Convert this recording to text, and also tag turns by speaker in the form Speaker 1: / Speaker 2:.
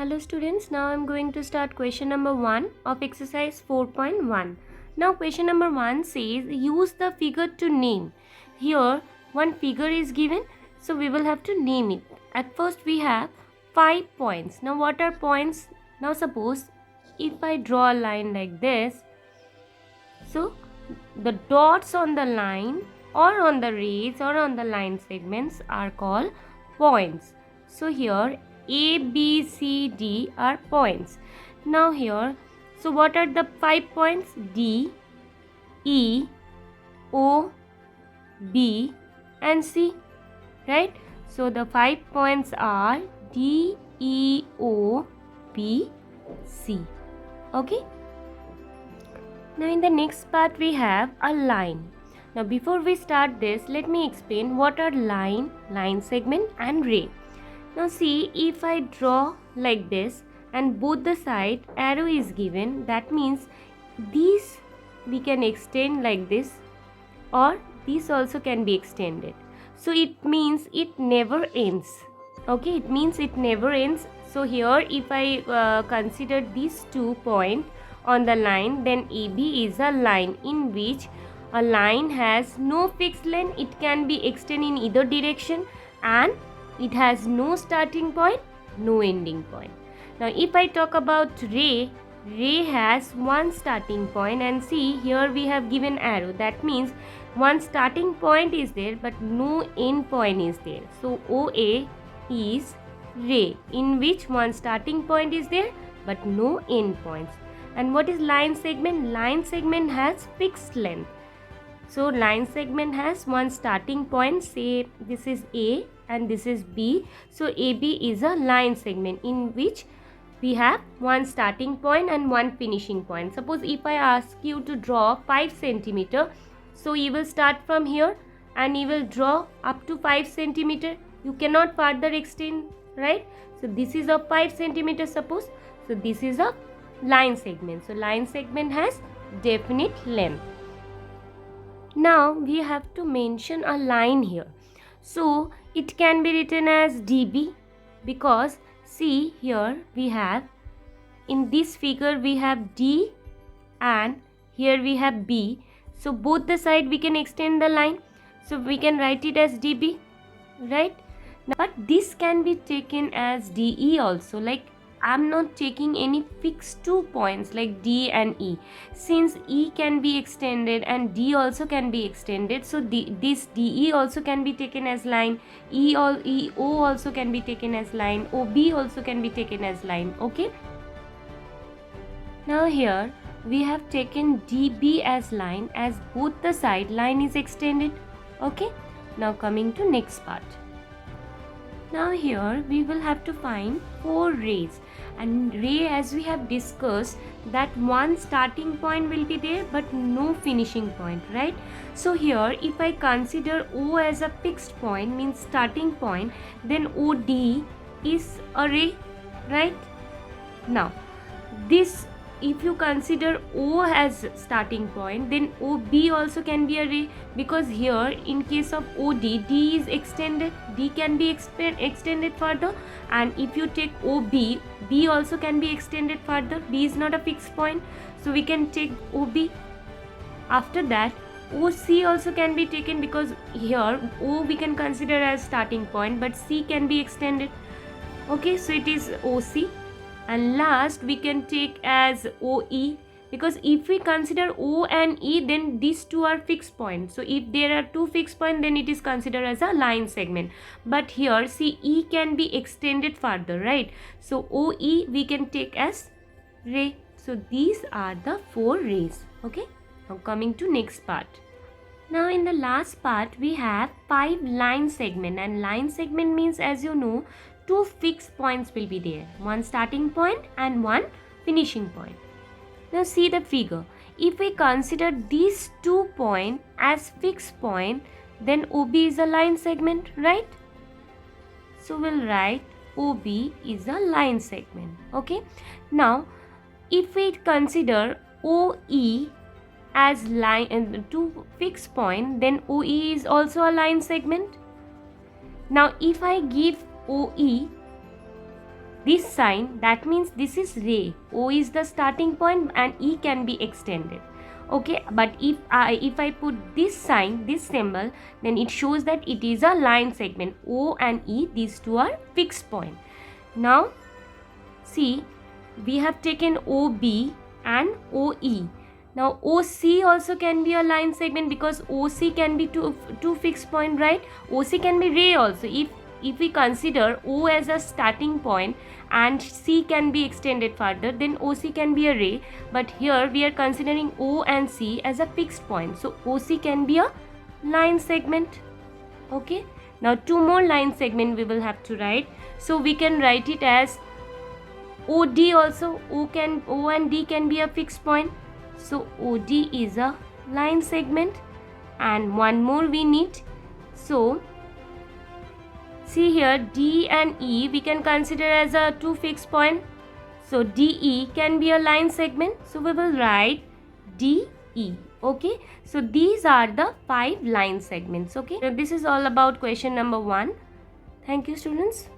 Speaker 1: Hello students, now I am going to start question number 1 of exercise 4.1. Now question number 1 says use the figure to name. Here one figure is given, so we will have to name it. At first we have 5 points. Now what are points? Now suppose if I draw a line like this, so the dots on the line or on the rays or on the line segments are called points. So here A, B, C, D are points. Now here, so what are the 5 points? D, E, O, B and C, right? So the 5 points are D, E, O, B, C. Okay. Now in the next part we have a line. Now before we start this, let me explain what are line segment and ray. Now see, if I draw like this and both the side arrow is given, that means these we can extend like this or this also can be extended. So it means it never ends. Okay, it means it never ends. So here if I consider these 2 points on the line, then AB is a line in which a line has no fixed length. It can be extended in either direction and it has no starting point, no ending point. Now if I talk about ray has one starting point, and see here we have given arrow. That means one starting point is there but no end point is there. So OA is ray in which one starting point is there but no end points. And what is line segment? Line segment has fixed length. So line segment has one starting point, say this is A and this is B. So AB is a line segment in which we have one starting point and one finishing point. Suppose if I ask you to draw 5 centimeter, so you will start from here and you will draw up to 5 centimeter. You cannot further extend, right? So this is a 5 centimeter suppose. So this is a line segment. So line segment has definite length. Now we have to mention a line here. So it can be written as DB because see here we have, in this figure we have D and here we have B. So both the side we can extend the line. So we can write it as DB, right? But this can be taken as DE also. Like I'm not taking any fixed 2 points like D and E. Since E can be extended and D also can be extended, so this DE also can be taken as line, EO also can be taken as line, OB also can be taken as line. Okay. Now here we have taken DB as line as both the side line is extended. Okay. Now coming to next part. Now here we will have to find 4 rays, and ray, as we have discussed, that one starting point will be there but no finishing point, right? So here if I consider O as a fixed point, means starting point, then OD is a ray, right? Now this, if you consider O as starting point, then OB also can be a ray, because here in case of OD, D is extended, D can be extended further, and if you take OB, B also can be extended further. B is not a fixed point, so we can take OB. After that OC also can be taken, because here O we can consider as starting point but C can be extended. Okay, so it is OC. And last we can take as OE, because if we consider O and E, then these two are fixed points. So if there are 2 fixed points, then it is considered as a line segment. But here see, E can be extended further, right? So OE we can take as ray. So these are the 4 rays. Okay. Now coming to next part. Now in the last part we have 5 line segment, and line segment means, as you know, 2 fixed points will be there, one starting point and one finishing point. Now see the figure. If we consider these 2 points as fixed point, then OB is a line segment, right? So we'll write OB is a line segment. Okay. Now if we consider OE as line and 2 fixed point, then OE is also a line segment. Now if I give OE this sign, that means this is ray. O is the starting point and E can be extended. Okay, but if I put this sign, this symbol, then it shows that it is a line segment. O and E, these two are fixed point. Now see, we have taken OB and OE. Now OC also can be a line segment because OC can be two fixed point, right? OC can be ray also. If we consider O as a starting point and C can be extended further, then OC can be a ray. But here we are considering O and C as a fixed point. So OC can be a line segment. Okay. Now two more line segment we will have to write. So we can write it as OD also. O and D can be a fixed point. So OD is a line segment. And one more we need. So see here, D and E we can consider as a two fixed point. So DE can be a line segment. So we will write DE. Okay. So these are the 5 line segments. Okay. So this is all about question number 1. Thank you, students.